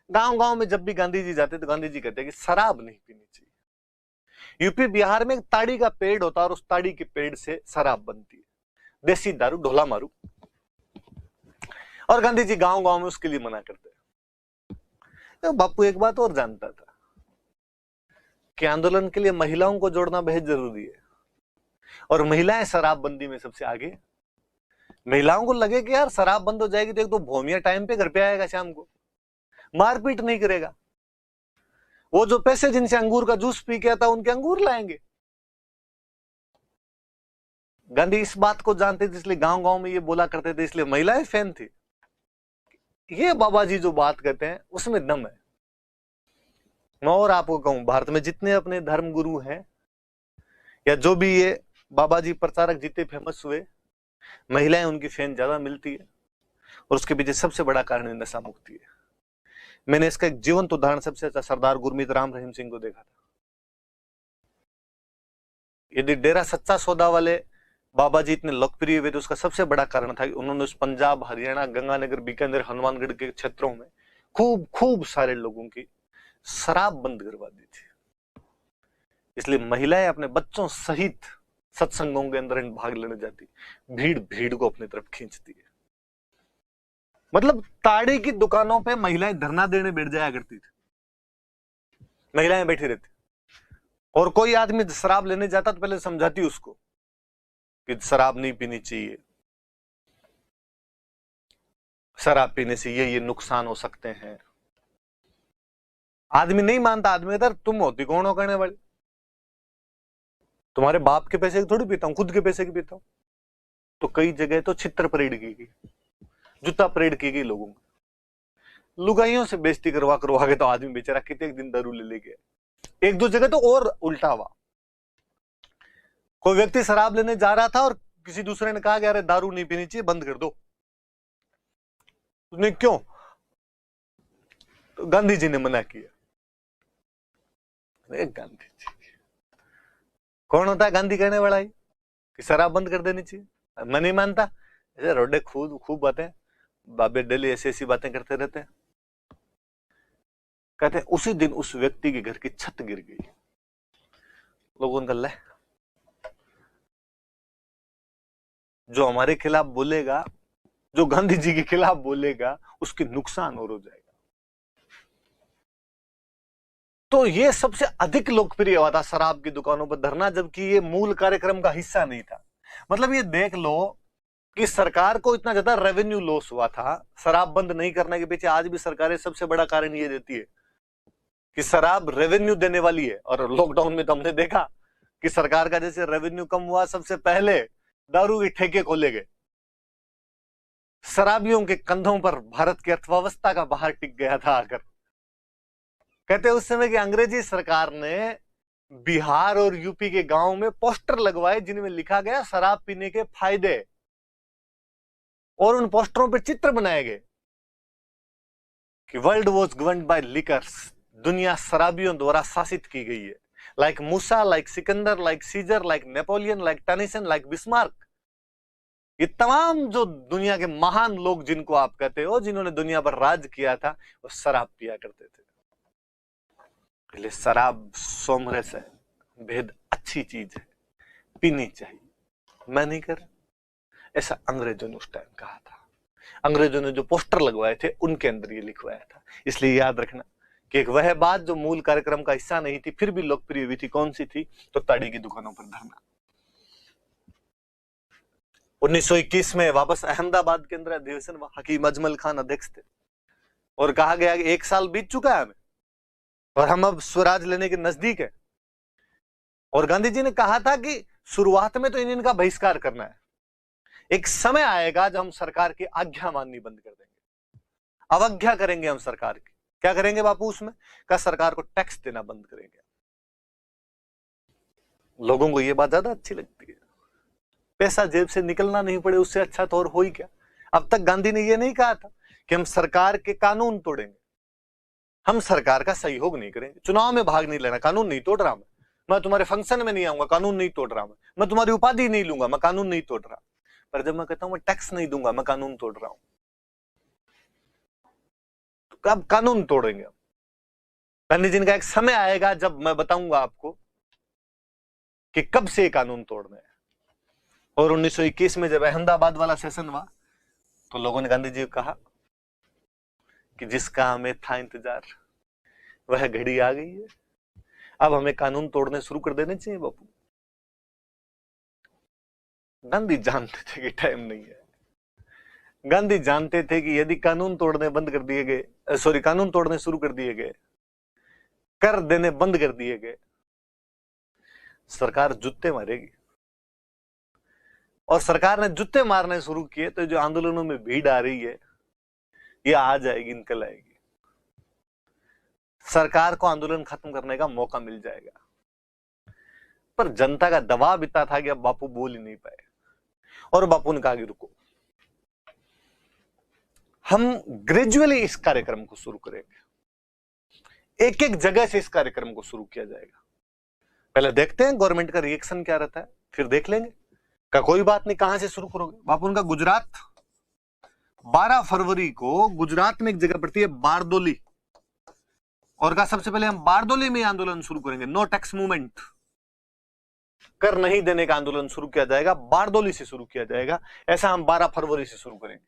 गांव गांव में जब भी गांधी जी जाते तो गांधी जी कहते हैं कि शराब नहीं पीनी चाहिए। यूपी बिहार में एक ताड़ी का पेड़ होता है और उस ताड़ी के पेड़ से शराब बनती है, देसी दारू, ढोला मारू। और गांधी जी गांव गांव में उसके लिए मना करते हैं। तो बापू एक बात और जानता था कि आंदोलन के लिए महिलाओं को जोड़ना बेहद जरूरी है, और महिलाएं शराबबंदी में सबसे आगे। महिलाओं को लगे कि यार शराब बंद हो जाएगी तो एक तो भौमिया टाइम पे घर पे आएगा, शाम को मारपीट नहीं करेगा, वो जो पैसे जिनसे अंगूर का जूस पी के आता उनके अंगूर लाएंगे। गांधी इस बात को जानते थे, इसलिए गांव गांव में ये बोला करते थे, इसलिए महिलाएं फैन थी। ये बाबा जी जो बात कहते हैं उसमें दम है। मैं और आपको कहूं, भारत में जितने अपने धर्म गुरु हैं या जो भी ये बाबा जी प्रचारक जितने फेमस हुए, महिलाएं उनकी फैन ज्यादा मिलती है, और उसके पीछे सबसे बड़ा कारण नशा मुक्ति है। मैंने इसका एक जीवंत उदाहरण सबसे अच्छा सरदार गुरमीत राम रहीम सिंह को देखा था। यदि डेरा सच्चा सौदा वाले बाबा जी इतने लोकप्रिय हुए तो उसका सबसे बड़ा कारण था कि उन्होंने उस पंजाब, हरियाणा, गंगानगर, बीकानेर, हनुमानगढ़ के क्षेत्रों में खूब सारे लोगों की शराब बंद करवा दी थी। इसलिए महिलाएं अपने बच्चों सहित सत्संगों के अंदर भाग लेने जाती, भीड़ को अपनी तरफ खींचती है। मतलब ताड़ी की दुकानों पे महिलाएं धरना देने बैठ जाया करती थी, महिलाएं बैठी रहती, और कोई आदमी शराब लेने जाता तो पहले समझाती उसको कि शराब नहीं पीनी चाहिए, शराब पीने से ये नुकसान हो सकते हैं। आदमी नहीं मानता, आदमी कहता तुम होती कौन हो करने वाली, तुम्हारे बाप के पैसे की थोड़ी पीता हूं, खुद के पैसे की पीता हूं। तो कई जगह तो छित्र परेड की गई, जूता परेड की गई, लोगों को लुगाइयों से बेइज्जती करवा के तो आदमी बेचारा कितने दिन दारू ले लेके। एक दो जगह तो और उल्टा हुआ, कोई व्यक्ति शराब लेने जा रहा था और किसी दूसरे ने कहा कि अरे दारू नहीं पीनी चाहिए, बंद कर दो। उसने क्यों? तो गांधी जी ने मना किया। गांधी जी कौन होता है गांधी कहने वाला ही कि शराब बंद कर देनी चाहिए? मैं नहीं मानता। ऐसे रोडे खूब बातें, बाबे डेली ऐसी बातें करते रहते हैं। कहते हैं उसी दिन उस व्यक्ति के घर की छत गिर गई। लोगों ने कहा जो हमारे खिलाफ बोलेगा, जो गांधी जी के खिलाफ बोलेगा, उसके नुकसान और हो जाएगा। तो ये सबसे अधिक लोकप्रिय हुआ था शराब की दुकानों पर धरना, जबकि ये मूल कार्यक्रम का हिस्सा नहीं था। मतलब ये देख लो कि सरकार को इतना ज्यादा रेवेन्यू लॉस हुआ था शराब बंद नहीं करने के पीछे। आज भी सरकारें सबसे बड़ा कारण ये देती है कि शराब रेवेन्यू देने वाली है, और लॉकडाउन में तो हमने देखा कि सरकार का जैसे रेवेन्यू कम हुआ, सबसे पहले दारू के ठेके खोले गए। शराबियों के कंधों पर भारत की अर्थव्यवस्था का भार टिक गया था आकर। कहते उस समय की अंग्रेजी सरकार ने बिहार और यूपी के गांव में पोस्टर लगवाए जिनमें लिखा गया शराब पीने के फायदे, और उन पोस्टरों पर चित्र बनाए गए कि world was governed by liquors, दुनिया शराबियों द्वारा शासित की गई है। लाइक मूसा, लाइक सिकंदर, like Caesar, like Napoleon, like Tennyson, like Bismarck. ये तमाम जो दुनिया के महान लोग जिनको आप कहते हो, जिन्होंने दुनिया पर राज किया था, वो शराब पिया करते थे। इसलिए शराब सोमरस है, बेहद अच्छी चीज है, पीनी चाहिए। मैं नहीं कर, ऐसा अंग्रेजों ने उस टाइम कहा था। अंग्रेजों ने जो पोस्टर लगवाए थे उनके अंदर ये लिखवाया था। इसलिए याद रखना कि एक वह बात जो मूल कार्यक्रम का हिस्सा नहीं थी फिर भी लोकप्रिय हुई थी, कौन सी थी? तो ताड़ी की दुकानों पर धरना। 1921 में वापस अहमदाबाद के अंदर अधिवेशन, हकीम अजमल खान अध्यक्ष थे, और कहा गया कि 1 साल बीत चुका है हमें और हम अब स्वराज लेने के नजदीक है। और गांधी जी ने कहा था कि शुरुआत में तो इनका बहिष्कार करना है, एक समय आएगा जब हम सरकार की आज्ञा माननी बंद कर देंगे, अवज्ञा करेंगे हम सरकार की। क्या करेंगे बापू उसमें? क्या सरकार को टैक्स देना बंद करेंगे। लोगों को यह बात ज्यादा अच्छी लगती है, पैसा जेब से निकलना नहीं पड़े, उससे अच्छा तो और हो ही क्या। अब तक गांधी ने यह नहीं कहा था कि हम सरकार के कानून तोड़ेंगे, हम सरकार का सहयोग नहीं करेंगे, चुनाव में भाग नहीं लेना, कानून नहीं तोड़ रहा मैं तुम्हारे फंक्शन में नहीं आऊंगा, कानून नहीं तोड़ रहा मैं तुम्हारी उपाधि नहीं लूंगा, मैं कानून नहीं तोड़ रहा। पर जब मैं कहता हूं मैं टैक्स नहीं दूंगा, मैं कानून तोड़ रहा हूं। तो अब कानून तोड़ेंगे। गांधी जी का एक समय आएगा जब मैं बताऊंगा आपको कि कब से कानून तोड़ने हैं। और 1921 में जब अहमदाबाद वाला सेशन हुआ तो लोगों ने गांधी जी को कहा कि जिसका हमें था इंतजार वह घड़ी आ गई है, अब हमें कानून तोड़ने शुरू कर देने चाहिए बापू। गांधी जानते थे कि टाइम नहीं है। गांधी जानते थे कि यदि कानून तोड़ने बंद कर दिए गए, कानून तोड़ने शुरू कर दिए गए, कर देने बंद कर दिए गए, सरकार जूते मारेगी। और सरकार ने जूते मारने शुरू किए तो जो आंदोलनों में भीड़ आ रही है ये आ जाएगी, निकल आएगी। सरकार को आंदोलन खत्म करने का मौका मिल जाएगा। पर जनता का दबाव इतना था कि अब बापू बोल ही नहीं पाए और बापू ने कहा कि रुको, हम ग्रेजुअली इस कार्यक्रम को शुरू करेंगे, एक एक जगह से इस कार्यक्रम को शुरू किया जाएगा। पहले देखते हैं गवर्नमेंट का रिएक्शन क्या रहता है, फिर देख लेंगे। का कोई बात नहीं, कहां से शुरू करोगे बापू? उनका गुजरात, 12 फरवरी को गुजरात में एक जगह पड़ती है बारदोली, और कहा सबसे पहले हम बारदोली में आंदोलन शुरू करेंगे। नो टैक्स मूवमेंट, कर नहीं देने का आंदोलन शुरू किया जाएगा, बारदोली से शुरू किया जाएगा। ऐसा हम 12 फरवरी से शुरू करेंगे।